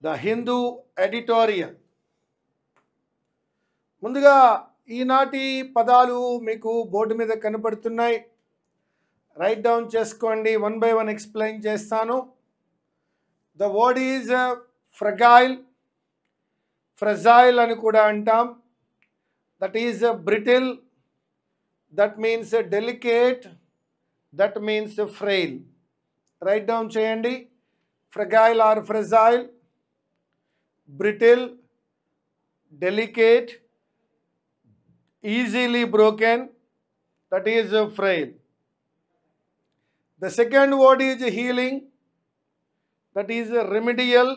The Hindu editorial. ముందుగా ఈనాటి పదాలు మీకు బోర్డు మీద కనపడుతున్నాయి, రైట్ డౌన్ చేసుకోండి. వన్ బై వన్ ఎక్స్ప్లెయిన్ చేస్తాను. The word is fragile. Fragile అని కూడా అంటాం. That is brittle, that means delicate, that means frail. Write down చేయండి. Fragile or fragile, brittle, delicate, easily broken, that is frail. The second word is healing, that is remedial,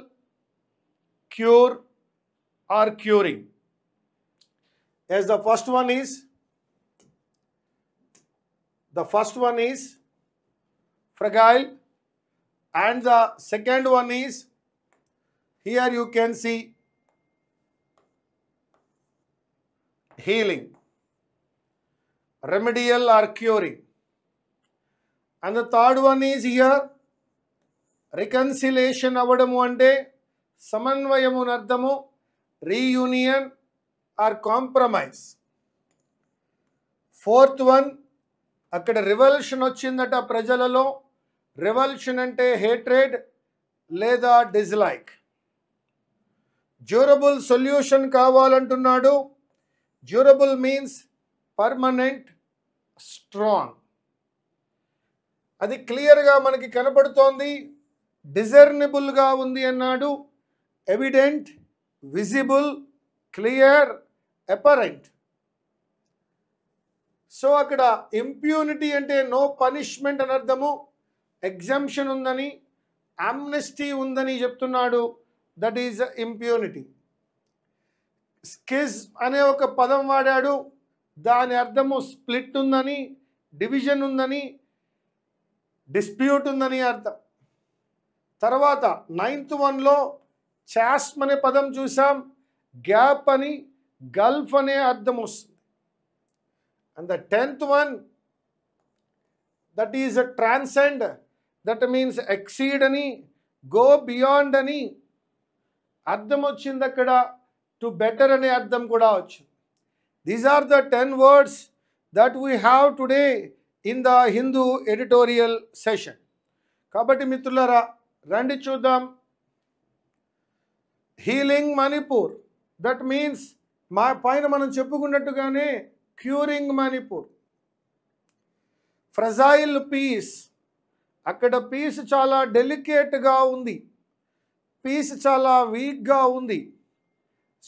cure or curing. As the first one is fragile, and the second one is, here you can see, healing, remedial or curing. And the third one is here, reconciliation avadamu ante samanvayamu nardhamu, reunion or compromise. Fourth one, akkada revulsion ochindata prajalalo. Revulsion ante hatred లేదా dislike. Durable solution కావాలంటున్నాడు. Durable means permanent, strong. అది క్లియర్గా మనకి కనపడుతోంది. డిజర్నబుల్గా ఉంది అన్నాడు. Evident, visible, clear, apparent. So అక్కడ impunity అంటే నో పనిష్మెంట్ అని అర్థము. ఎగ్జంప్షన్ ఉందని, ఆమ్నెస్టీ ఉందని చెప్తున్నాడు. That is impunity. స్కిజ్ అనే ఒక పదం వాడాడు. దాని అర్థము స్ప్లిట్ ఉందని, డివిజన్ ఉందని, డిస్ప్యూట్ ఉందని అర్థం. తర్వాత 9th వన్లో చాస్మ్ అనే పదం చూసాం. గ్యాప్ అని, గల్ఫ్ అనే అర్థం వస్తుంది. And the 10th one, that is transcend, that means exceed అని, గో బియాండ్ అని అర్థం వచ్చింది. అక్కడ టు బెటర్ అనే అర్థం కూడా వచ్చింది. These are the 10 words that we have today in the Hindu editorial session. కాబట్టి మిత్రులారా, రండి చూద్దాం. హీలింగ్ మణిపూర్, దట్ మీన్స్ మా పైన మనం చెప్పుకున్నట్టుగానే క్యూరింగ్ మణిపూర్. ఫ్రజైల్ పీస్, అక్కడ పీస్ చాలా డెలికేట్గా ఉంది. పీస్ చాలా వీక్గా ఉంది.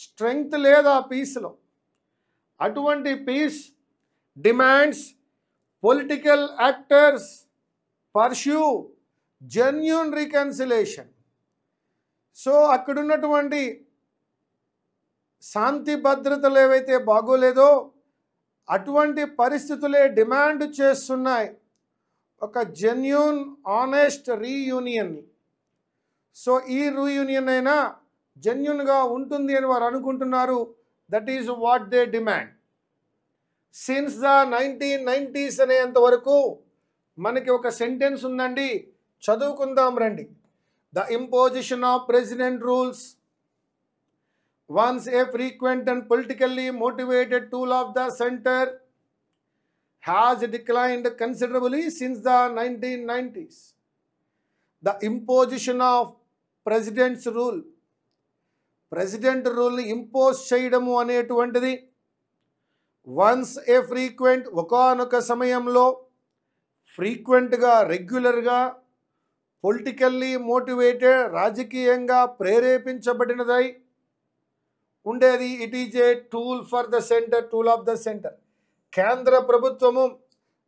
స్ట్రెంగ్త్ లేదు ఆ పీస్లో. అటువంటి peace demands political actors pursue genuine reconciliation. So అక్కడున్నటువంటి శాంతి భద్రతలు ఏవైతే బాగోలేదో అటువంటి పరిస్థితులే డిమాండ్ చేస్తున్నాయి ఒక జెన్యూన్, ఆనెస్ట్ రీయూనియన్ని. సో ఈ రీయూనియన్ అయినా జెన్యూన్గా ఉంటుంది అని వారు అనుకుంటున్నారు. That is what they demand. Since the 1990s అనేంత వరకు మనకి ఒక సెంటెన్స్ ఉందండి, చదువుకుందాం రండి. The imposition of president rules, once A frequent and politically motivated tool of the centre, has declined considerably since the 1990s. The imposition of president's rule, president rule impose చేయడము అనేటువంటిది once a frequent, ఒకానొక సమయంలో ఫ్రీక్వెంట్గా, రెగ్యులర్గా, politically motivated, రాజకీయంగా ప్రేరేపించబడినదై ఉండేది. It is a tool for the centre, tool of the centre. కేంద్ర ప్రభుత్వము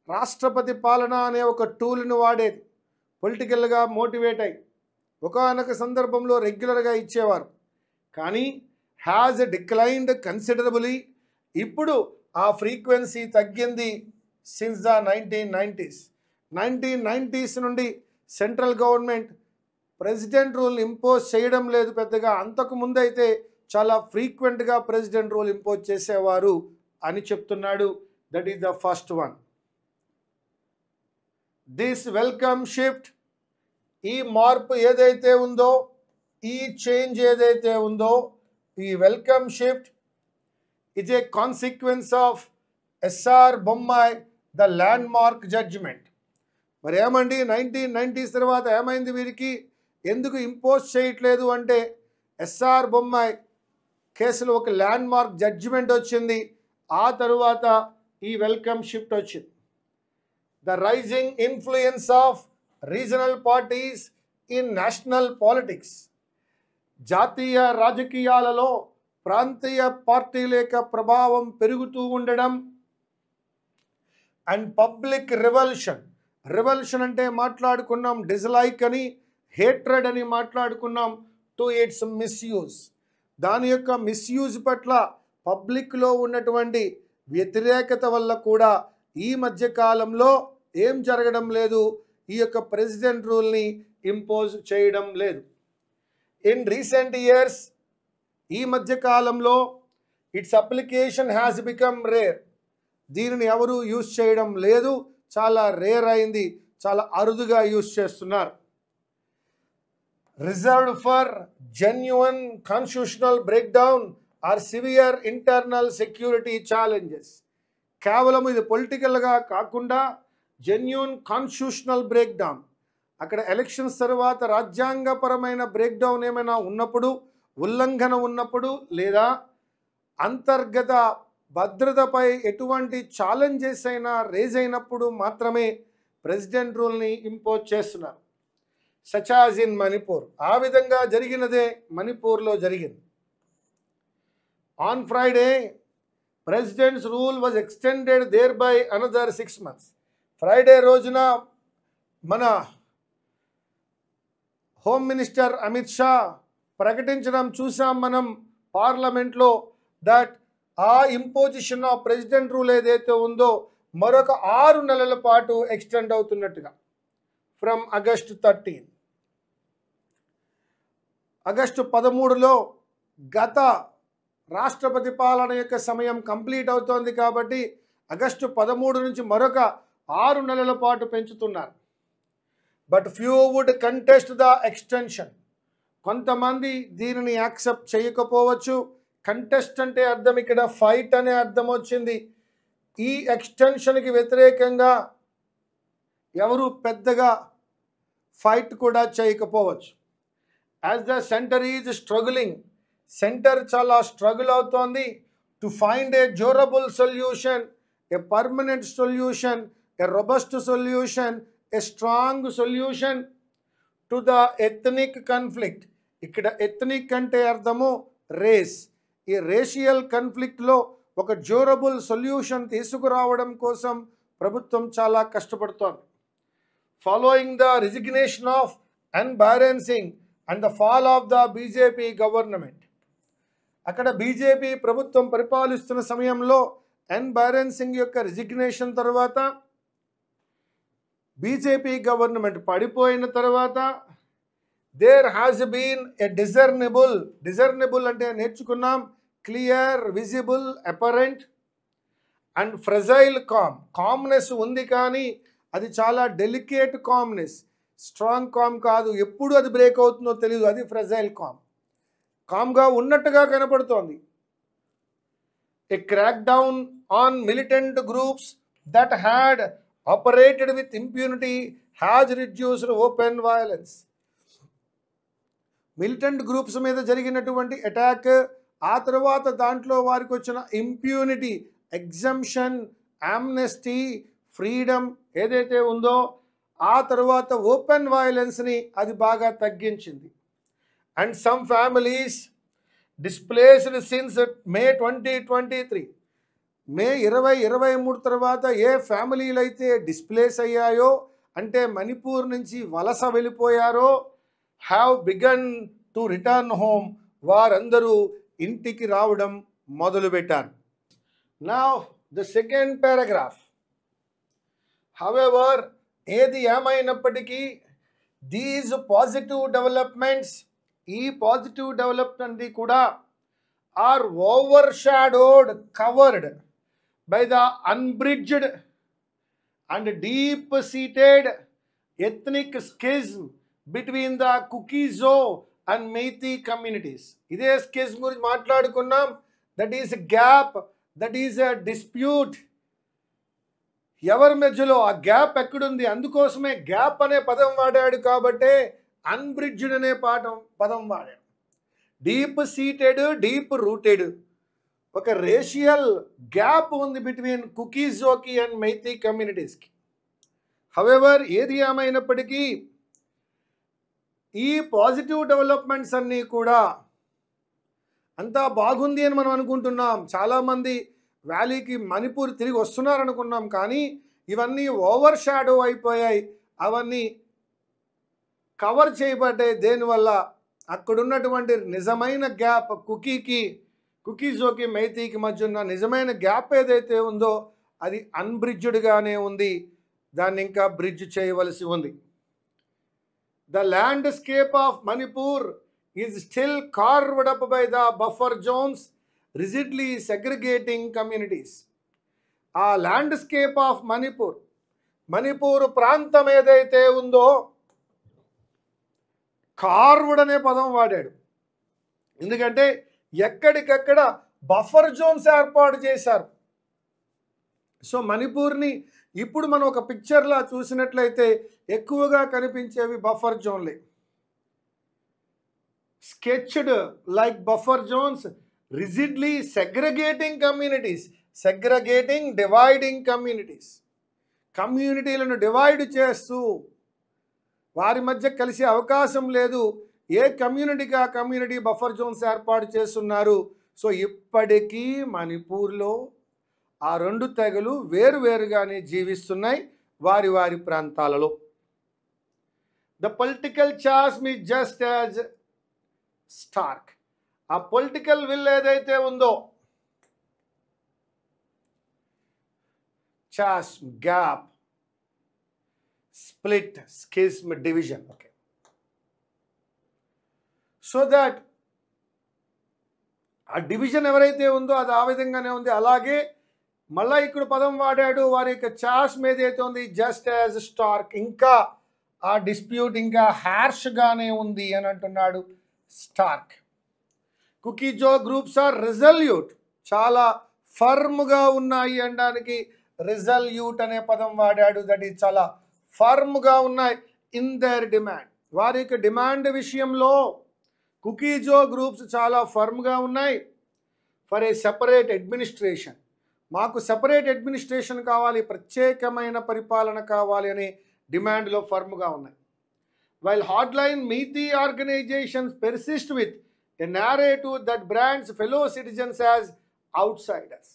రాష్ట్రపతి పాలన అనే ఒక టూల్ని వాడేది. పొలిటికల్గా మోటివేట్ అయ్యి ఒకానొక సందర్భంలో రెగ్యులర్గా ఇచ్చేవారు. కానీ హ్యాజ్ డిక్లైన్డ్ కన్సిడరబులీ, ఇప్పుడు ఆ ఫ్రీక్వెన్సీ తగ్గింది. Since the 1990s. 1990s నుండి central government president rule impose చేయడం లేదు పెద్దగా. అంతకు ముందు అయితే చాలా ఫ్రీక్వెంట్గా ప్రెసిడెంట్ రూల్ ఇంపోజ్ చేసేవారు అని చెప్తున్నాడు. That is the first one. This welcome shift, ఈ మార్పు ఏదైతే ఉందో ఈ చేంజ్ ఏదైతే ఉందో, ఈ welcome shift is a consequence of SR Bommai, the landmark judgment. మరి ఏమండి 1990s తర్వాత ఏమైంది వీరికి, ఎందుకు ఇంపోజ్ చేయట్లేదు అంటే ఎస్ఆర్ బొమ్మాయి కేసులో ఒక ల్యాండ్ మార్క్ జడ్జిమెంట్ వచ్చింది. ఆ తరువాత ఈ వెల్కమ్ షిఫ్ట్ వచ్చింది. The rising influence of regional parties in national politics, జాతీయ రాజకీయాలలో ప్రాంతీయ పార్టీల యొక్క ప్రభావం పెరుగుతూ ఉండడం. అండ్ పబ్లిక్ రివల్షన్ అంటే మాట్లాడుకున్నాం డిస్లైక్ అని, హేట్రెడ్ అని మాట్లాడుకున్నాం. టు ఇట్స్ మిస్యూజ్, దాని యొక్క మిస్యూజ్ పట్ల పబ్లిక్లో ఉన్నటువంటి వ్యతిరేకత వల్ల కూడా ఈ మధ్య కాలంలో ఏం జరగడం లేదు, ఈ యొక్క ప్రెసిడెంట్ రూల్ని ఇంపోజ్ చేయడం లేదు. ఇన్ రీసెంట్ ఇయర్స్, ఈ మధ్య కాలంలో it's application has become rare, దీనిని ఎవరు యూజ్ చేయడం లేదు, చాలా రేర్ అయింది, చాలా అరుదుగా యూజ్ చేస్తున్నారు. Reserved for genuine constitutional breakdown or severe internal security challenges. కేవలం ఇది పొలిటికల్గా కాకుండా జెన్యున్ కాన్స్టిట్యూషనల్ బ్రేక్డౌన్, అక్కడ ఎలక్షన్స్ తర్వాత రాజ్యాంగపరమైన బ్రేక్డౌన్ ఏమైనా ఉన్నప్పుడు, ఉల్లంఘన ఉన్నప్పుడు, లేదా అంతర్గత భద్రతపై ఎటువంటి ఛాలెంజెస్ అయినా రేజ్ అయినప్పుడు మాత్రమే ప్రెసిడెంట్ రూల్ని ఇంపోజ్ చేస్తున్నారు. సచ్ యాజ్ ఇన్ మణిపూర్, ఆ విధంగా జరిగినదే మణిపూర్లో జరిగింది. On Friday president's rule was extended there by another 6 months. Friday రోజున మన హోమ్ మినిస్టర్ అమిత్ షా ప్రకటించడం చూసాం మనం పార్లమెంట్లో, దట్ ఆ ఇంపోజిషన్ ఆఫ్ ప్రెసిడెంట్ రూల్ ఏదైతే ఉందో మరొక 6 నెలల పాటు ఎక్స్టెండ్ అవుతున్నట్టుగా, ఫ్రమ్ August 13. ఆగస్టు 13లో గత రాష్ట్రపతి పాలన యొక్క సమయం కంప్లీట్ అవుతోంది కాబట్టి ఆగస్టు 13 నుంచి మరొక 6 నెలల పాటు పెంచుతున్నారు. But few would contest the extension, కొంతమంది దీనిని యాక్సెప్ట్ చేయకపోవచ్చు. కంటెస్ట్ అంటే అర్థం ఇక్కడ ఫైట్ అనే అర్థం వచ్చింది. ఈ ఎక్స్టెన్షన్కి వ్యతిరేకంగా ఎవరు పెద్దగా ఫైట్ కూడా చేయకపోవచ్చు. As the centre is struggling, centre చాలా స్ట్రగుల్ అవుతోంది to find a durable solution, a permanent solution, a robust solution, a strong solution to the ethnic conflict. ఇక్కడ ఎథనిక్ అంటే అర్థము రేస్. ఈ రేషియల్ కన్ఫ్లిక్ట్లో ఒక డ్యూరబుల్ సొల్యూషన్ తీసుకురావడం కోసం ప్రభుత్వం చాలా కష్టపడుతోంది. Following the resignation of N Biren Singh and the fall of the BJP government, అక్కడ బీజేపీ ప్రభుత్వం పరిపాలిస్తున్న సమయంలో ఎన్ బైరెన్ సింగ్ యొక్క రిజిగ్నేషన్ తర్వాత, బీజేపీ గవర్నమెంట్ పడిపోయిన తర్వాత, దేర్ హ్యాస్ బీన్ ఎ డిజర్నబుల్ అంటే నేర్చుకున్నాం, clear, visible, apparent and fragile calmness ఉంది, కానీ అది చాలా డెలికేట్ కామ్నెస్, స్ట్రాంగ్ కామ్ కాదు, ఎప్పుడు అది బ్రేక్ అవుతుందో తెలియదు, అది ఫ్రెజైల్ కామ్గా ఉన్నట్టుగా కనపడుతోంది. A crackdown on militant groups that had operated with impunity has reduced open violence. Militant groups మీద జరిగినటువంటి అటాక్, ఆ తర్వాత దాంట్లో వారికి వచ్చిన ఇంప్యూనిటీ, ఎగ్జంప్షన్, ఆమ్నెస్టీ, ఫ్రీడమ్ ఏదైతే ఉందో, ఆ తర్వాత ఓపెన్ వయలెన్స్ని అది బాగా తగ్గించింది. And some families displaced since May 2023, May 2023 తర్వాత ఏ ఫ్యామిలీలు అయితే డిస్ప్లేస్ అయ్యాయో, అంటే మణిపూర్ నుంచి వలస వెళ్ళిపోయారో, have begun to return home, వారందరూ ఇంటికి రావడం మొదలుపెట్టారు. Now the second paragraph. However, ఏది ఏమైనప్పటికీ దీస్ పాజిటివ్ డెవలప్మెంట్స్, ఈ పాజిటివ్ డెవలప్మెంట్ కూడా are overshadowed, covered by the unbridged and deep seated ethnic schism between the Kuki-Zo and Meitei communities. ఇదే schism గురించి మాట్లాడుకున్నాం. That is gap, that is a dispute. ఎవరి మధ్యలో ఆ గ్యాప్ ఎక్కడుంది? అందుకోసమే గ్యాప్ అనే పదం వాడాడు, కాబట్టే అన్బ్రిడ్జ్డ్ అనే పదం వాడాడు. డీప్ సీటెడ్, డీప్ రూటెడ్ ఒక రేషియల్ గ్యాప్ ఉంది బిట్వీన్ కుకీజోకి అండ్ మెయితీ కమ్యూనిటీస్కి. హవెవర్, ఏది ఏమైనప్పటికీ ఈ పాజిటివ్ డెవలప్మెంట్స్ అన్నీ కూడా అంతా బాగుంది అని మనం అనుకుంటున్నాం. చాలామంది వ్యాలీకి మణిపూర్ తిరిగి వస్తున్నారు అనుకున్నాం, కానీ ఇవన్నీ ఓవర్ షాడో అయిపోయాయి. అవన్నీ కవర్ చేయబడ్డాయి. దేనివల్ల? అక్కడున్నటువంటి నిజమైన గ్యాప్, కుకీజోకి మెయితీకి మధ్య ఉన్న నిజమైన గ్యాప్ ఏదైతే ఉందో అది అన్బ్రిడ్జ్డ్గానే ఉంది. దాన్ని ఇంకా బ్రిడ్జ్ చేయవలసి ఉంది. The landscape of Manipur is still carved up by the buffer zones rigidly segregating communities. ఆ ల్యాండ్స్కేప్ ఆఫ్ మణిపూర్ ప్రాంతం ఏదైతే ఉందో, కార్వ్డ్ అనే పదం వాడాడు. ఎందుకంటే ఎక్కడికక్కడ బఫర్ జోన్స్ ఏర్పాటు చేశారు. సో మణిపూర్ని ఇప్పుడు మనం ఒక పిక్చర్లా చూసినట్లయితే ఎక్కువగా కనిపించేవి బఫర్ జోన్లే. Sketched like buffer zones rigidly segregating communities, dividing కమ్యూనిటీలను డివైడ్ చేస్తూ వారి మధ్య కలిసే అవకాశం లేదు. ఏ కమ్యూనిటీకి ఆ కమ్యూనిటీ బఫర్ జోన్స్ ఏర్పాటు చేస్తున్నారు. సో ఇప్పటికీ మణిపూర్లో ఆ రెండు తెగలు వేరువేరుగానే జీవిస్తున్నాయి వారి వారి ప్రాంతాలలో. The political chasm is just as stark. ఆ పొలిటికల్ విల్ ఏదైతే ఉందో, chasm, gap, split, schism, division. Okay, so that ఆ డివిజన్ ఎవరైతే ఉందో అది ఆ విధంగానే ఉంది. అలాగే మళ్ళీ ఇక్కడ పదం వాడాడు, వారి యొక్క చాస్మ్ ఏదైతే ఉంది జస్ట్ యాజ్ స్టార్క్, ఇంకా ఆ డిస్ప్యూట్ ఇంకా హ్యార్ష్గానే ఉంది అని అంటున్నాడు Stark. Kuki Zo groups are resolute, చాలా ఫర్మ్గా ఉన్నాయి అనడానికి రిజల్యూట్ అనే పదం వాడాడు. దట్ ఈజ్ చాలా ఫర్మ్గా ఉన్నాయి ఇన్ దేర్ డిమాండ్. వారి యొక్క డిమాండ్ విషయంలో కుకీజో గ్రూప్స్ చాలా ఫర్మ్గా ఉన్నాయి. ఫర్ ఏ సెపరేట్ అడ్మినిస్ట్రేషన్, మాకు సెపరేట్ అడ్మినిస్ట్రేషన్ కావాలి, ప్రత్యేకమైన పరిపాలన కావాలి అనే డిమాండ్లో ఫర్మ్గా ఉన్నాయి. While hardline Meitei organisations persist with a narrative that brands fellow citizens as outsiders.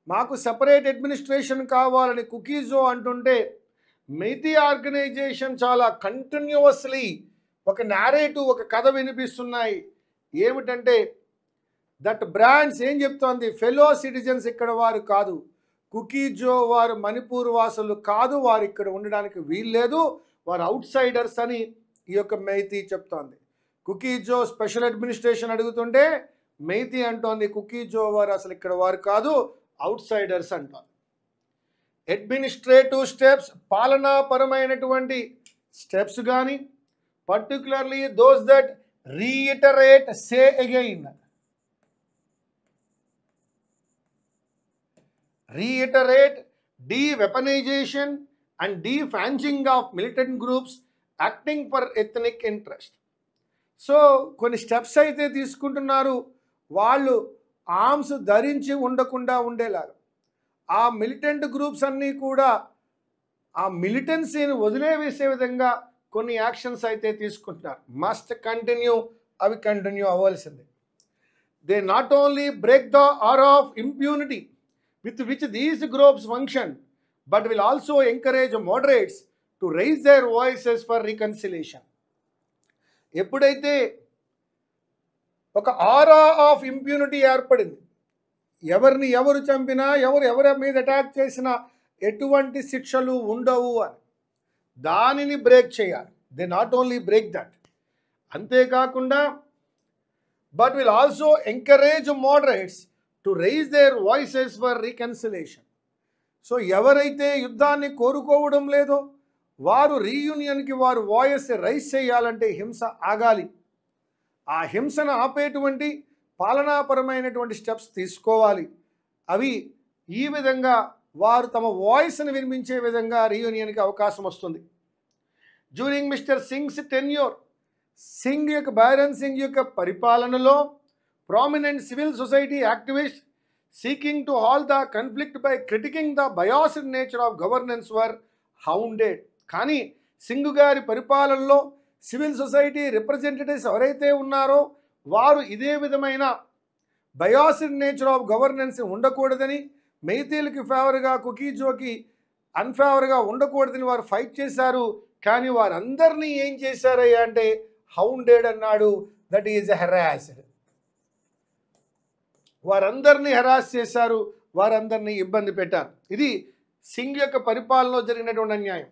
మాకు సెపరేట్ అడ్మినిస్ట్రేషన్ కావాలని కుకీజో అంటుంటే, మెయితీ ఆర్గనైజేషన్ చాలా కంటిన్యూస్లీ ఒక నారేటివ్, ఒక కథ వినిపిస్తున్నాయి. ఏమిటంటే దట్ బ్రాండ్స్ ఏం చెప్తోంది? ఫెలో సిటిజన్స్ ఇక్కడ వారు కాదు, కుకీజో వారు మణిపూర్ వాసులు కాదు, వారు ఇక్కడ ఉండడానికి వీల్లేదు, వారు అవుట్సైడర్స్ అని ఈ యొక్క మెయితీ చెప్తోంది. కుకీజో స్పెషల్ అడ్మినిస్ట్రేషన్ అడుగుతుంటే మెయితీ అంటోంది కుకీజో వారు అసలు ఇక్కడ వారు కాదు, అవుట్సైడర్స్ అంటోంది. అడ్మినిస్ట్రేటివ్ స్టెప్స్, పాలనాపరమైనటువంటి స్టెప్స్ కానీ, particularly those that reiterate, say again, reiterate de-weaponization and defanging of militant groups acting for ethnic interest. So కొన్ని స్టెప్స్ అయితే తీసుకుంటున్నారు వాళ్ళు ఆర్మ్స్ ధరించి ఉండకుండా ఉండేలాగా. ఆ మిలిటెంట్ గ్రూప్స్ అన్నీ కూడా ఆ మిలిటెన్సీని వదిలేవేసే విధంగా కొన్ని యాక్షన్స్ అయితే తీసుకుంటున్నారు. మస్ట్ కంటిన్యూ, అవి కంటిన్యూ అవ్వాల్సిందే. They not only break the aura of impunity with which these groups function, but will also encourage moderates to raise their voices for reconciliation. ఎప్పుడైతే ఒక ఆరా ఆఫ్ ఇంప్యూనిటీ ఏర్పడింది, ఎవరిని ఎవరు చంపినా, ఎవరి మీద అటాక్ చేసినా ఎటువంటి శిక్షలు ఉండవు అని, దానిని బ్రేక్ చేయాలి. They not only break that, అంతేకాకుండా but will also encourage moderates to raise their voices for reconciliation. So ఎవరైతే యుద్ధాన్ని కోరుకోవడం లేదో వారు రీయూనియన్కి వారు వాయిస్ రైజ్ చేయాలంటే హింస ఆగాలి. ఆ హింసను ఆపేటువంటి పాలనాపరమైనటువంటి స్టెప్స్ తీసుకోవాలి. అవి ఈ విధంగా వారు తమ వాయిస్ని వినిపించే విధంగా రీయూనియన్కి అవకాశం వస్తుంది. During Mr Singh's tenure, Singh యొక్క బైరన్ సింగ్ యొక్క పరిపాలనలో prominent civil society activist seeking to halt the conflict by critiquing the biased nature of governance were hounded. కానీ సింగ్ గారి పరిపాలనలో సివిల్ సొసైటీ రిప్రజెంటేటివ్స్ ఎవరైతే ఉన్నారో వారు ఇదే విధమైన బయాస్డ్ నేచర్ ఆఫ్ గవర్నెన్స్ ఉండకూడదని, మెయితీలకి ఫేవర్గా కుకీజోకి అన్ఫేవర్గా ఉండకూడదని వారు ఫైట్ చేశారు. కానీ వారందరినీ ఏం చేశారయ్యా అంటే హౌండెడ్ అన్నాడు. That is harassed. వారందరినీ హెరాస్ చేశారు, వారందరినీ ఇబ్బంది పెట్టారు. ఇది సింగ్ యొక్క పరిపాలనలో జరిగినటువంటి అన్యాయం.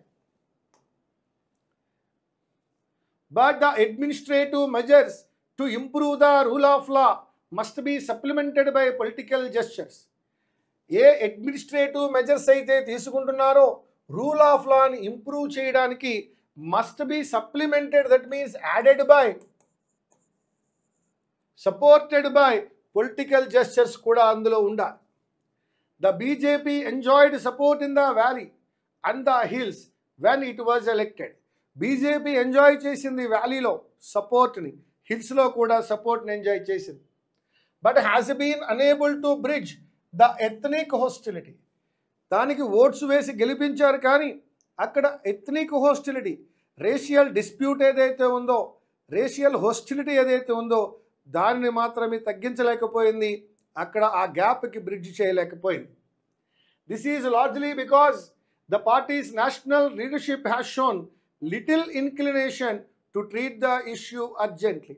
But the administrative measures to improve the rule of law must be supplemented by political gestures. A administrative measures అయితే తీసుకుంటున్నారో రూల్ ఆఫ్ లాని ఇంప్రూవ్ చేయడానికి must be supplemented, that means added by, supported by political gestures కూడా అందులో ఉండాలి. The BJP enjoyed support in the valley and the hills when it was elected. BJP enjoy చేసింది వ్యాలీలో సపోర్ట్ని, హిల్స్లో కూడా సపోర్ట్ని ఎంజాయ్ చేసింది. But has been unable to bridge the ethnic hostility. దానికి ఓట్స్ వేసి గెలిపించారు, కానీ అక్కడ ఎథ్నిక్ హోస్టిలిటీ, రేషియల్ డిస్ప్యూట్ ఏదైతే ఉందో, రేషియల్ హోస్టిలిటీ ఏదైతే ఉందో దానిని మాత్రమే తగ్గించలేకపోయింది. అక్కడ ఆ గ్యాప్కి బ్రిడ్జ్ చేయలేకపోయింది. This is largely because the parties national leadership has shown little inclination to treat the issue urgently.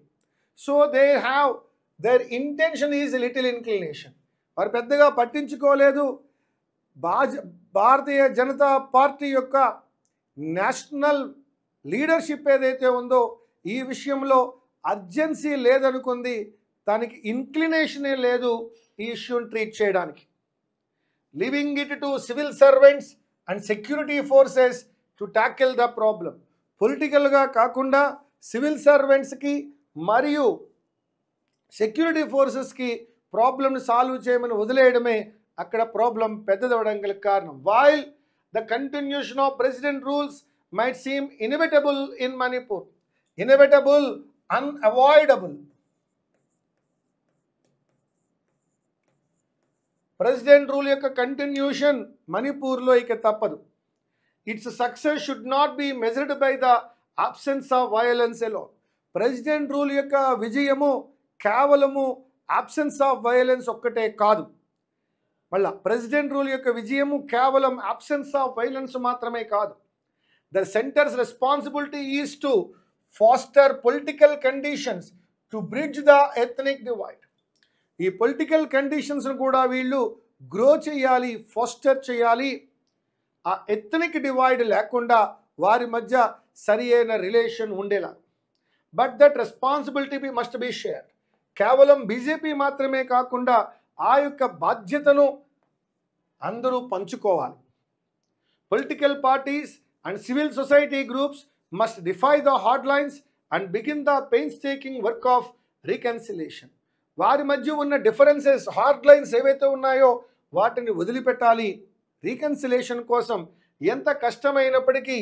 So they have their intention is little inclination. వారు పెద్దగా పట్టించుకోలేదు. భారతీయ జనతా పార్టీ యొక్క నేషనల్ లీడర్షిప్ ఏదైతే ఉందో ఈ విషయంలో అర్జెన్సీ లేదనుకుంది, దానికి ఇన్క్లినేషనే లేదు ఈ ఇష్యూని ట్రీట్ చేయడానికి. Living it to civil servants and security forces to tackle the problem. పొలిటికల్గా కాకుండా సివిల్ సర్వెంట్స్కి మరియు సెక్యూరిటీ ఫోర్సెస్కి ప్రాబ్లమ్ని సాల్వ్ చేయమని వదిలేయడమే అక్కడ ప్రాబ్లం పెద్దదవడం గల కారణం. While the continuation of president rules might seem inevitable in Manipur, inevitable, unavoidable. President rule యొక్క కంటిన్యూషన్ మణిపూర్లో ఇక తప్పదు. It's success should not be measured by the absence of violence alone. President rule యొక్క విజయము కేవలము అబ్సెన్స్ ఆఫ్ వయలెన్స్ ఒక్కటే కాదు. మళ్ళా president rule యొక్క విజయము కేవలం అబ్సెన్స్ ఆఫ్ వైలెన్స్ మాత్రమే కాదు. The centres responsibility is to foster political conditions to bridge the ethnic divide. ఈ పొలిటికల్ కండిషన్స్ను కూడా వీళ్ళు గ్రో చేయాలి, ఫాస్టర్ చేయాలి. ఆ ఎథ్నిక్ డివైడ్ లేకుండా వారి మధ్య సరి అయిన రిలేషన్ ఉండేలా. But that responsibility must be share. కేవలం బీజేపీ మాత్రమే కాకుండా ఆ యొక్క బాధ్యతను అందరూ పంచుకోవాలి. Political parties and civil society groups must defy the hard lines and begin the painstaking work of reconciliation. వారి మధ్య ఉన్న డిఫరెన్సెస్, హార్డ్ లైన్స్ ఏవైతే ఉన్నాయో వాటిని వదిలిపెట్టాలి. రీకన్సిలేషన్ కోసం ఎంత కష్టమైనప్పటికీ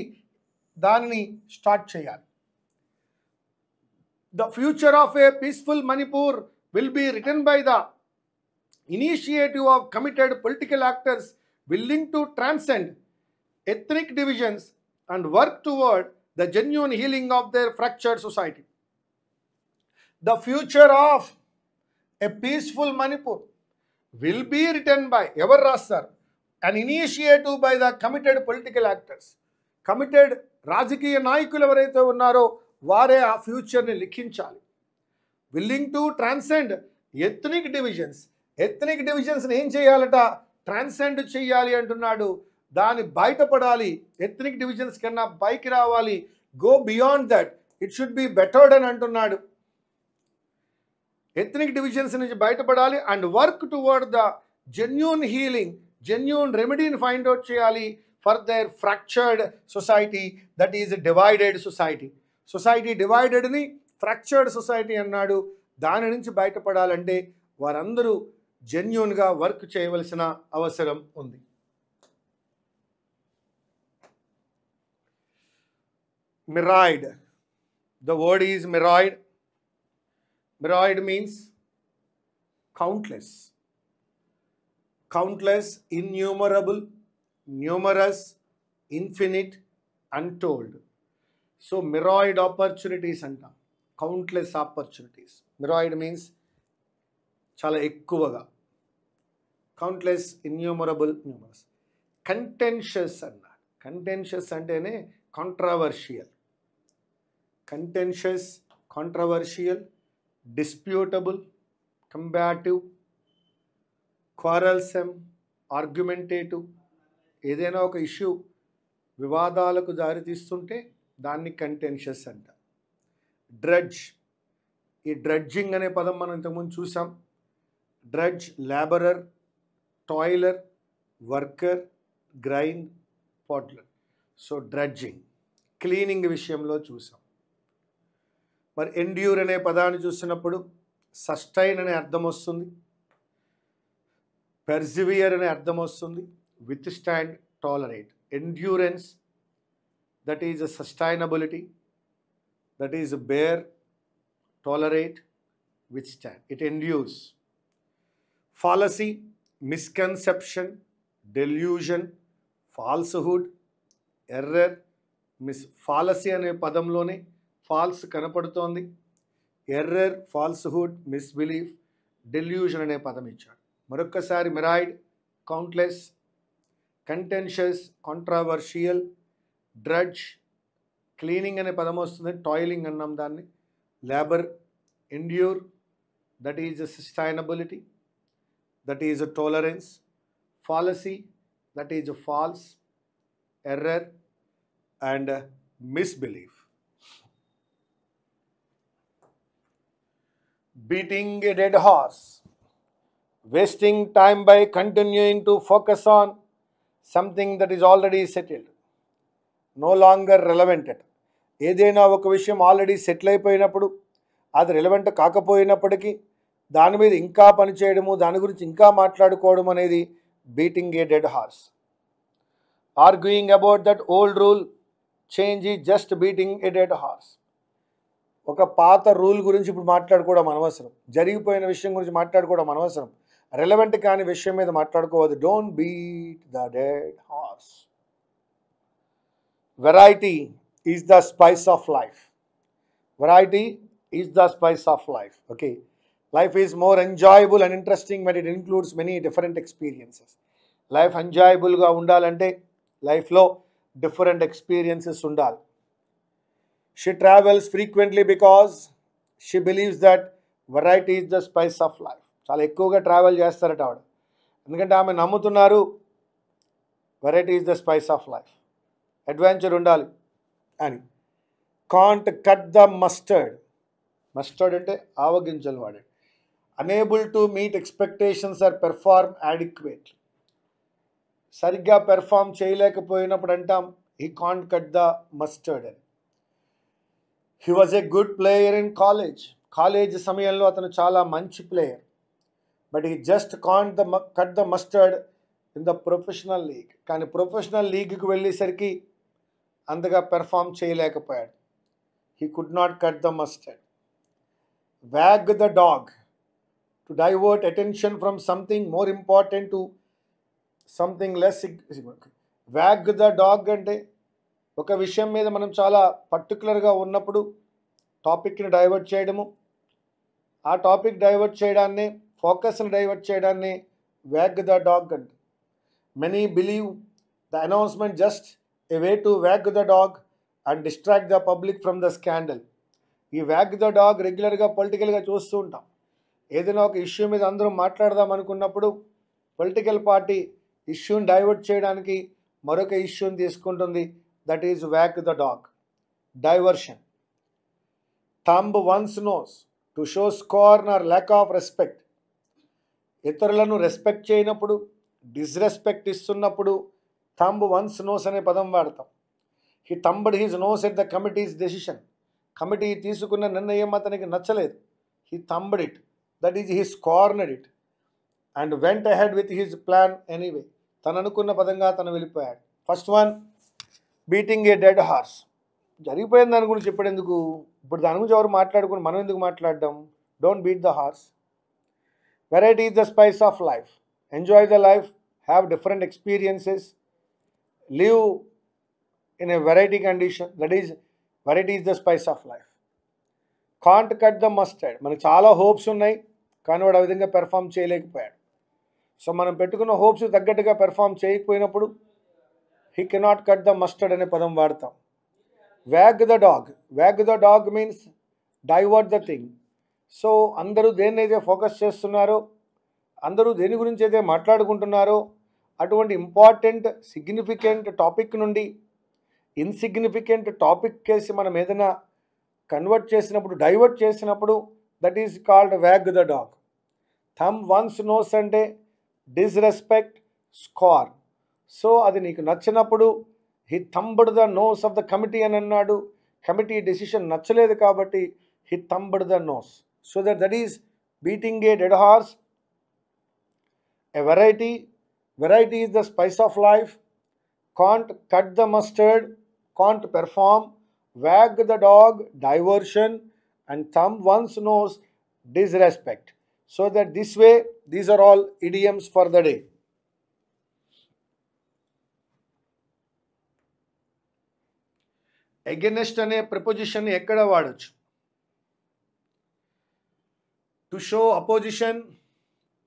దానిని స్టార్ట్ చేయాలి. The future of a peaceful Manipur will be written by the initiative of committed political actors willing to transcend ethnic divisions and work toward the genuine healing of their fractured society. The future of a peaceful Manipur will be written by, ever rastar, an initiative by the committed political actors. Committed రాజకీయ నాయకులు ఎవరైతే ఉన్నారో వారే ఆ ఫ్యూచర్ని లిఖించాలి. Willing to transcend ethnic divisions. Ethnic డివిజన్స్ని ఏం చేయాలట? ట్రాన్సెండ్ చేయాలి అంటున్నాడు. దాని బయటపడాలి. ఎథ్నిక్ డివిజన్స్ కన్నా పైకి రావాలి. Go beyond that, it should be bettered అని అంటున్నాడు. ఎథ్నిక్ డివిజన్స్ నుంచి బయటపడాలి and work toward the genuine healing, genuine రెమెడీని ఫైండ్ అవుట్ చేయాలి for their fractured society, that is divided society. Society డివైడెడ్ని ఫ్రాక్చర్డ్ సొసైటీ అన్నాడు. దాని నుంచి బయటపడాలంటే వారందరూ జెన్యూన్గా వర్క్ చేయవలసిన అవసరం ఉంది. Myriad. The word is myriad. Myriad means countless. Countless, innumerable, numerous, infinite, untold. So myriad opportunities anta. Countless opportunities. Myriad means chala ekkuvaga. Countless, innumerable, numerous. Contentious anna. Contentious antene controversial. Contentious, controversial, disputable, combative, quarrelsome, argumentative. ఏదైనా ఒక issue వివాదాలకు దారితీస్తుంటే దాన్ని contentious అంట. డ్రడ్జ్, ఈ dredging అనే పదం మనం ఇంతకుముందు చూసాం. Drudge, labourer, toiler, worker, grind, potter. So drudging, cleaning విషయంలో చూసాం. మరి ఎండ్యూర్ అనే పదాన్ని చూసినప్పుడు సస్టైన్ అనే అర్థం వస్తుంది, పెర్సివియర్ అనే అర్థం వస్తుంది, withstand, tolerate. Endurance, that is a sustainability, that is bear, tolerate, withstand. It endures. Fallacy, misconception, delusion, falsehood, error, fallacy అనే పదంలోనే ఫాల్స్ కనపడుతోంది. ఎర్రర్, ఫాల్స్హుడ్, మిస్బిలీఫ్, డెల్యూషన్ అనే పదం ఇచ్చాడు. మరొక్కసారి myriad, countless, contentious, controversial, drudge, cleaning అనే పదం వస్తుంది, టాయిలింగ్ అన్నాం దాన్ని. Labour, endure, that is a sustainability, that is a tolerance. Fallacy, that is a false, error and misbelief. Beating a dead horse, wasting time by continuing to focus on something that is already settled, no longer relevant. ఏదైనా ఒక విషయం already settle అయిపోయినప్పుడు అది relevant కాకపోయినప్పటికీ దాని మీద ఇంకా పనిచేయడము, దాని గురించి ఇంకా మాట్లాడుకోవడం అనేది beating a dead horse. Arguing about that old rule change is just beating a dead horse. ఒక పాత రూల్ గురించి ఇప్పుడు మాట్లాడుకోవడం అనవసరం, జరిగిపోయిన విషయం గురించి మాట్లాడుకోవడం అనవసరం, రెలవెంట్ కాని విషయం మీద మాట్లాడుకోవద్దు. Don't beat the dead horse. Variety is the spice of life. Variety is the spice of life. Okay, life is more enjoyable and interesting but it includes many different experiences. Life ఎంజాయబుల్గా ఉండాలంటే లైఫ్లో different experiences ఉండాలి. She travels frequently because she believes that variety is the spice of life. చాలా ఎక్కువగా travel చేస్తారట ఆవిడ, ఎందుకంటే ఆమె నమ్ముతున్నారు variety is the spice of life, adventure ఉండాలి అని. Can't cut the mustard. Mustard అంటే ఆవగింజలు వాడే. Unable to meet expectations or perform adequate. సరిగ్గా పెర్ఫార్మ్ చేయలేకపోయినప్పుడు అంటాం he can't cut the mustard అని. He was a good player in college. College సమయంలో అతను చాలా మంచి player, but he just can't cut the mustard in the professional league. కానీ professional లీగ్కి వెళ్ళేసరికి అంతగా పెర్ఫామ్ చేయలేకపోయాడు. He could not cut the mustard. Wag the dog, to divert attention from something more important to something less significant. Wag the dog అంటే ఒక విషయం మీద మనం చాలా పర్టికులర్గా ఉన్నప్పుడు టాపిక్ని డైవర్ట్ చేయడము, ఆ టాపిక్ డైవర్ట్ చేయడాన్ని, ఫోకస్ని డైవర్ట్ చేయడాన్ని వ్యాగ్ ద డాగ్ అంటే. Many believe the announcement just a way to wag the dog and distract the public from the scandal. ఈ వ్యాగ్ ద డాగ్ రెగ్యులర్గా పొలిటికల్గా చూస్తూ ఉంటాం. ఏదైనా ఒక ఇష్యూ మీద అందరం మాట్లాడదాం అనుకున్నప్పుడు పొలిటికల్ పార్టీ ఇష్యూని డైవర్ట్ చేయడానికి మరొక ఇష్యూని తీసుకుంటుంది. That is wag the dog. Diversion. Thumb one's nose to show scorn or lack of respect. ఇతరులను రెస్పెక్ట్ చేయనప్పుడు, డిస్రెస్పెక్ట్ ఇస్తున్నప్పుడు థంబ్ వన్స్ నోస్ అనే పదం వాడతాం. He thumbed his nose at the committee's decision. Committee తీసుకున్న నిర్ణయం అతనికి నచ్చలేదు. He thumbed it, that is his cornered it and went ahead with his plan anyway. తను అనుకున్న పదంగా తను వెళ్ళిపోయాడు. First one, beating a dead horse. జరిగిపోయిన దాని గురించి చెప్పేందుకు, ఇప్పుడు దాని గురించి ఎవరు మాట్లాడుకుని మనం ఎందుకు మాట్లాడడం? Don't beat the horse. Variety is the spice of life. Enjoy the life, have different experiences, live in a variety condition, that is variety is the spice of life. Can't cut the mustard. మనకు చాలా hopes ఉన్నాయి, కానీ వాడు ఆ విధంగా perform చేయలేకపోయాడు. So మనం పెట్టుకున్న హోప్స్ తగ్గట్టుగా పెర్ఫామ్ చేయకపోయినప్పుడు he cannot cut the mustard అనే పదం వాడతాం. Wag the dog. Wag the dog means divert the thing. So అందరూ దేన్నైతే ఫోకస్ చేస్తున్నారో, అందరూ దేని గురించి అయితే మాట్లాడుకుంటున్నారో, అటువంటి ఇంపార్టెంట్ సిగ్నిఫికెంట్ టాపిక్ నుండి ఇన్సిగ్నిఫికెంట్ టాపిక్ కేసి మనం ఏదైనా కన్వర్ట్ చేసినప్పుడు, డైవర్ట్ చేసినప్పుడు, that is called wag the dog. Thumb one's nose అంటే డిస్రెస్పెక్ట్, స్కార్. సో అది నీకు నచ్చినప్పుడు he thumbed the nose of the committee అని అన్నాడు. కమిటీ డెసిషన్ నచ్చలేదు కాబట్టి he thumbed the nose. So that is beating a dead horse. A variety is the spice of life. Can't cut the mustard, can't perform. Wag the dog, diversion. And thumb one's nose, disrespect. So that this way, these are all idioms for the day. Against అనే preposition ఎక్కడ వాడొచ్చు? To show opposition,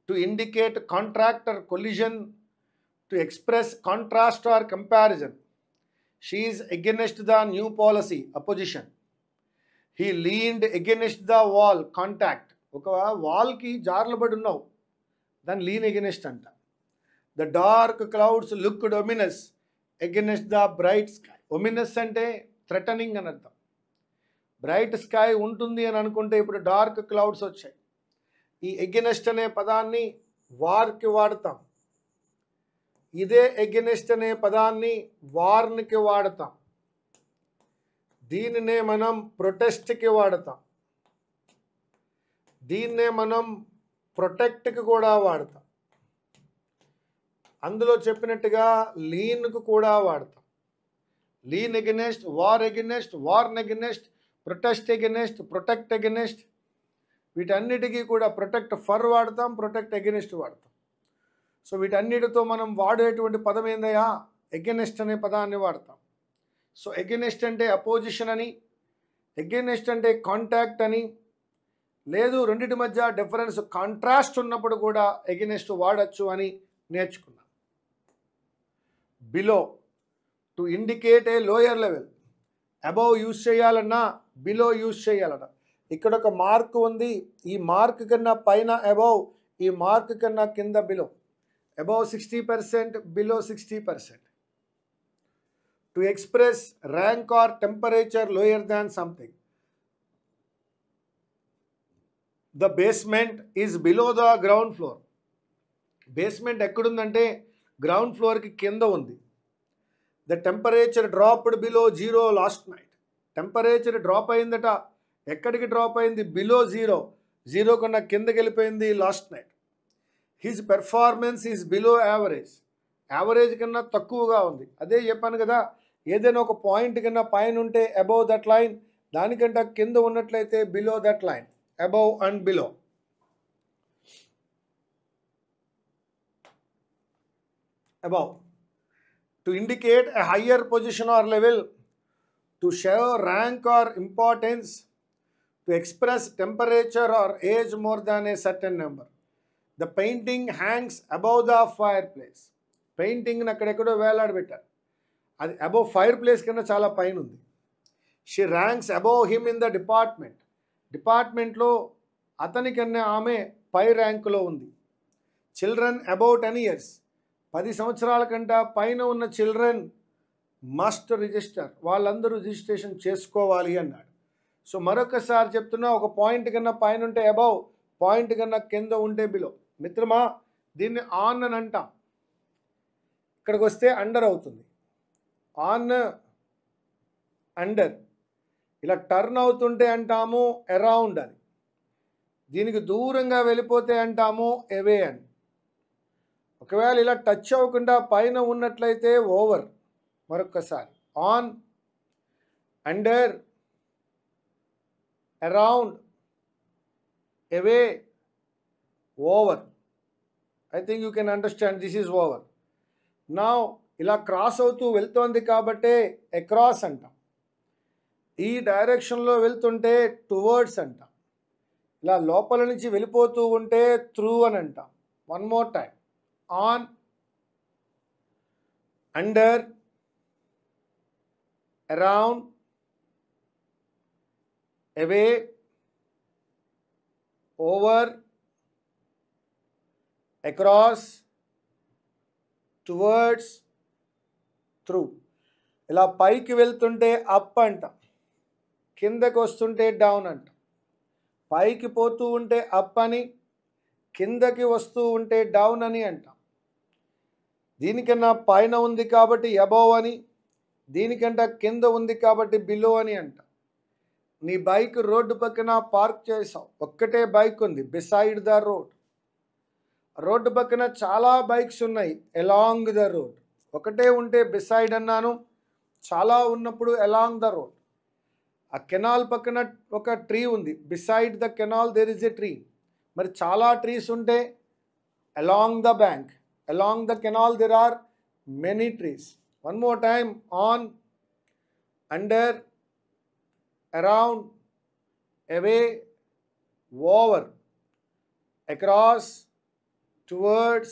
to indicate contract or collision, to express contrast or comparison. She is against the new policy, opposition. He leaned against the wall, contact. ఒక వాల్కి జార్లబడి ఉన్నావు, దాన్ని lean against అంట. The dark clouds looked ominous against the bright sky. Ominous అంటే threatening అని అర్థం. Bright sky ఉంటుంది అని అనుకుంటే ఇప్పుడు డార్క్ క్లౌడ్స్ వచ్చాయి. ఈ ఎగెనెస్ట్ అనే పదాన్ని వార్కి వాడతాం. ఇదే ఎగెనెస్ట్ అనే పదాన్ని వార్నికి వాడతాం. దీనినే మనం ప్రొటెస్ట్కి వాడతాం. దీన్నే మనం ప్రొటెక్ట్కి కూడా వాడతాం. అందులో చెప్పినట్టుగా లీన్కు కూడా వాడతాం. Lean against, war against, warn against, protest against, protect against. వీటన్నిటికీ కూడా ప్రొటెక్ట్ ఫర్ వాడతాం, ప్రొటెక్ట్ ఎగెనెస్ట్ వాడతాం. సో వీటన్నిటితో మనం వాడేటువంటి పదం ఏందయ్యా? ఎగెనెస్ట్ అనే పదాన్ని వాడతాం. సో ఎగెనెస్ట్ అంటే అపోజిషన్ అని, ఎగెనెస్ట్ అంటే కాంటాక్ట్ అని, లేదు రెండింటి మధ్య డిఫరెన్స్ కాంట్రాస్ట్ ఉన్నప్పుడు కూడా ఎగెనెస్ట్ వాడచ్చు అని నేర్చుకున్నాం. Below, to indicate A lower level. Above use చేయాలన్నా బిలో యూజ్ చేయాలన్నా. ఇక్కడ ఒక మార్క్ ఉంది, ఈ మార్క్ కన్నా పైన అబౌవ్, ఈ మార్క్ కన్నా కింద below. Above 60%, below 60%. To express rank or temperature lower than something. The basement is below the ground floor. Basement ఎక్కడుందంటే గ్రౌండ్ ఫ్లోర్కి కింద ఉంది. The temperature dropped below 0 last night. Temperature drop అయిందట. ఎక్కడికి డ్రాప్ అయింది? బిలో 0. 0 కన్నా కిందకి వెళ్ళిపోయింది last night. His performance is below average. Average కన్నా తక్కువగా ఉంది. అదే చెప్పాను కదా, ఏదైనా ఒక పాయింట్ కన్నా పైన ఉంటే అబౌవ్ దట్ లైన్, దానికంటే కింద ఉన్నట్లయితే below that line. Above and below. Above, to indicate a higher position or level, to show rank or importance, to express temperature or age more than a certain number. The painting hangs above the fireplace. Painting అక్కడెక్కడో వేలాడబెట్టారు, అది above fire place కన్నా చాలా పైన ఉంది. She ranks above him in the department. డిపార్ట్మెంట్లో అతనికన్నా ఆమె పై ర్యాంకులో ఉంది. Children above 10 years. 10 సంవత్సరాల కంటే పైన ఉన్న చిల్డ్రన్ మస్ట్ రిజిస్టర్. వాళ్ళందరూ రిజిస్ట్రేషన్ చేసుకోవాలి అన్నాడు. సో మరొకసారి చెప్తున్నా, ఒక పాయింట్ కన్నా పైన ఉంటే అబౌవ్, పాయింట్ కన్నా కింద ఉంటే బిలో. మిత్రమా, దీన్ని ఆన్ అని అంటాం. ఇక్కడికి వస్తే అండర్ అవుతుంది. On, under. ఇలా టర్న్ అవుతుంటే అంటాము అరౌండ్ అని. దీనికి దూరంగా వెళ్ళిపోతే అంటాము అవే అని. ఒకవేళ ఇలా టచ్ అవ్వకుండా పైన ఉన్నట్లయితే ఓవర్. మరొక్కసారి on, under, around, away, over. I think you can understand this is over. Now ఇలా క్రాస్ అవుతూ వెళ్తోంది కాబట్టి అక్రాస్ అంటాం. ఈ డైరెక్షన్లో వెళ్తుంటే టువర్డ్స్ అంటాం. ఇలా లోపల నుంచి వెళ్ళిపోతూ ఉంటే త్రూ అని అంటాం. One more time. On, under, around, away, over, across, towards, through. ఇలా పైకి వెళ్తుంటే అప్ అంటాం, కిందకి వస్తుంటే డౌన్ అంటాం. పైకి పోతూ ఉంటే అప్ అని, కిందకి వస్తూ ఉంటే డౌన్ అని అంటాం. దీనికన్నా పైన ఉంది కాబట్టి అబోవ్ అని, దీనికంటే కింద ఉంది కాబట్టి బిలో అని అంటాం. నీ బైక్ రోడ్డు పక్కన పార్క్ చేసావు, ఒక్కటే బైక్ ఉంది బిసైడ్ ద రోడ్. రోడ్డు పక్కన చాలా బైక్స్ ఉన్నాయి అలాంగ్ ద రోడ్. ఒకటే ఉంటే బిసైడ్ అన్నాను, చాలా ఉన్నప్పుడు అలాంగ్ ద రోడ్. ఆ కెనాల్ పక్కన ఒక ట్రీ ఉంది, beside the canal there is a tree. మరి చాలా ట్రీస్ ఉంటే along the bank, along the canal there are many trees. One more time. On, under, around, away, over, across, towards,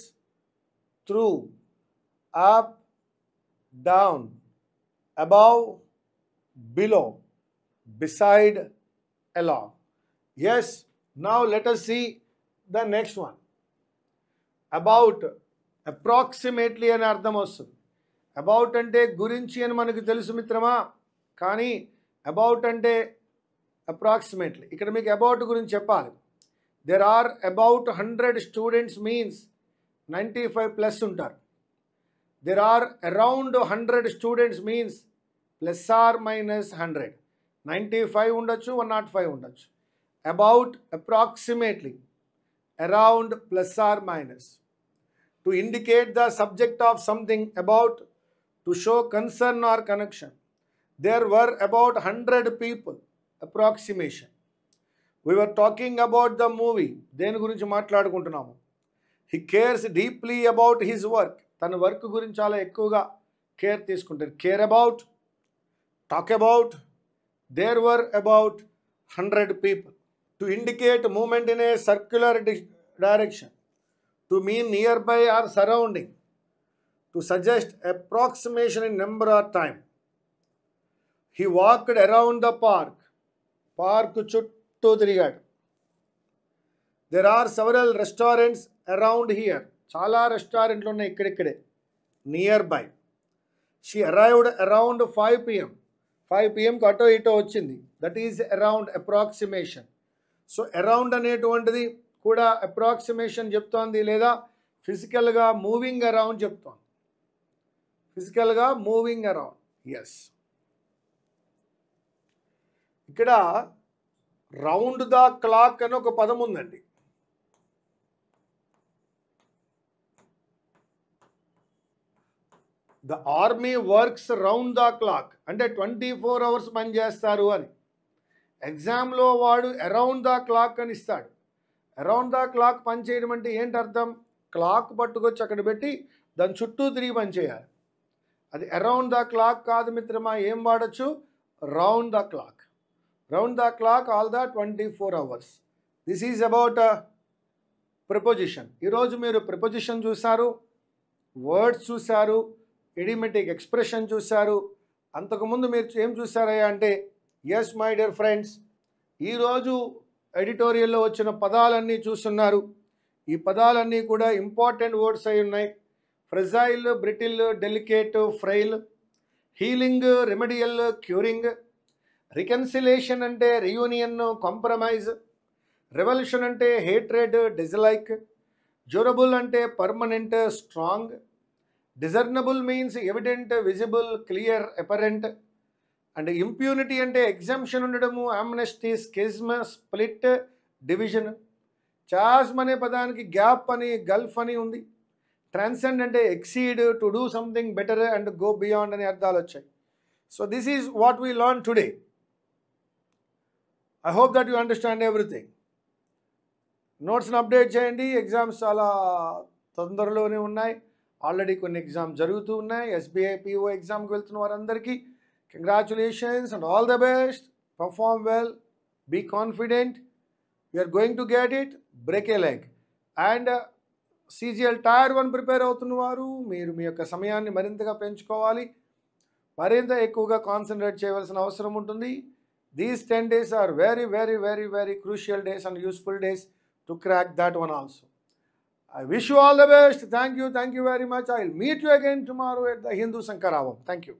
through, up, down, above, below, beside, along. Yes, now let us see the next one. About, approximately అని అర్థం వస్తుంది. About అంటే గురించి అని మనకు తెలుసు మిత్రమా, కానీ అబౌట్ అంటే అప్రాక్సిమేట్లీ. ఇక్కడ మీకు అబౌట్ గురించి చెప్పాలి. There are about 100 students means 95 plus ఉంటారు. There are around 100 students means plus or minus 100. 95 ఉండొచ్చు, 105 ఉండొచ్చు. About, approximately, around, plus or minus. To indicate the subject of something, about, to show concern or connection. There were about 100 people, approximation. We were talking about the movie. దేని గురించి మాట్లాడుకుంటున్నాము? He cares deeply about his work. తన work గురించి చాలా ఎక్కువగా care తీసుకుంటారు. Care about, talk about. There were about 100 people. To indicate movement in a circular direction. To mean nearby or surrounding. To suggest approximation in number or time. He walked around the park. Park చుట్టూ తిరిగాడు. There are several restaurants around here. చాలా రెస్టారెంట్లు ఉన్నాయి ఇక్కడిక్కడే, nearby. She arrived around 5 PM. 5 PMకి అటో ఇటో వచ్చింది. That is around, approximation. So around అనేటువంటిది కూడా అప్రాక్సిమేషన్ చెప్తోంది, లేదా ఫిజికల్గా మూవింగ్ అరౌండ్ చెప్తోంది. ఫిజికల్గా మూవింగ్ అరౌండ్. ఎస్. ఇక్కడ రౌండ్ ద క్లాక్ అని ఒక పదం ఉందండి. The army works round the clock అంటే 24 hours పనిచేస్తారు అని. ఎగ్జామ్లో వాడు అరౌండ్ ద క్లాక్ అని ఇస్తాడు. అరౌండ్ ద క్లాక్ పనిచేయడం అంటే ఏంటి అర్థం? క్లాక్ పట్టుకొచ్చి అక్కడ పెట్టి దాని చుట్టూ తిరిగి పనిచేయాలి. అది అరౌండ్ ద క్లాక్ కాదు మిత్రమా. ఏం వాడచ్చు? Round the clock. Round the clock all the 24 hours. This is about preposition. ఈరోజు మీరు ప్రిపోజిషన్ చూశారు, వర్డ్స్ చూశారు, ఇడిమెటిక్ ఎక్స్ప్రెషన్ చూశారు. అంతకుముందు మీరు ఏం చూసారయ్యా అంటే, ఎస్ మై డియర్ ఫ్రెండ్స్, ఈరోజు ఎడిటోరియల్లో వచ్చిన పదాలన్నీ చూస్తున్నారు. ఈ పదాలన్నీ కూడా ఇంపార్టెంట్ వర్డ్స్ అయి ఉన్నాయి. Fragile, brittle, delicate, frail. Healing, remedial, curing. Reconciliation అంటే రియూనియన్, కాంప్రమైజ్. రెవల్యూషన్ అంటే హేట్రెడ్, డిస్లైక్. డ్యూరబుల్ అంటే permanent, strong. Discernible means evident, visible, clear, apparent. And impunity అంటే ఎగ్జంప్షన్ ఉండడము, ఆమ్నెస్టీ, స్కిజ్మ్, స్ప్లిట్, డివిజన్. చాస్మ్ అనే పదానికి గ్యాప్ అని, గల్ఫ్ అని ఉంది. ట్రాన్సెండ్ అంటే exceed, to do something better and go beyond అనే అర్థాలు వచ్చాయి. So this is what we learn today. I hope that you understand everything. నోట్స్ని అప్డేట్ చేయండి. ఎగ్జామ్స్ చాలా తొందరలోనే ఉన్నాయి. ఆల్రెడీ కొన్ని ఎగ్జామ్స్ జరుగుతూ ఉన్నాయి. ఎస్బీఐ పిఓ ఎగ్జామ్కి వెళ్తున్న వారందరికీ congratulations and all the best. Perform well, be confident, you are going to get it. Break a leg. And CGL tier 1 prepare అవుతున్న వారు మీరు మీ యొక్క సమయాన్ని మరింతగా పెంచుకోవాలి, మరింత ఎక్కువగా కాన్సన్ట్రేట్ చేయవలసిన అవసరం ఉంటుంది. These 10 days are very, very, very, very crucial days and useful days to crack that one also. I wish you all the best. Thank you very much. I will meet you again tomorrow at the Hindu Sankaravam. Thank you.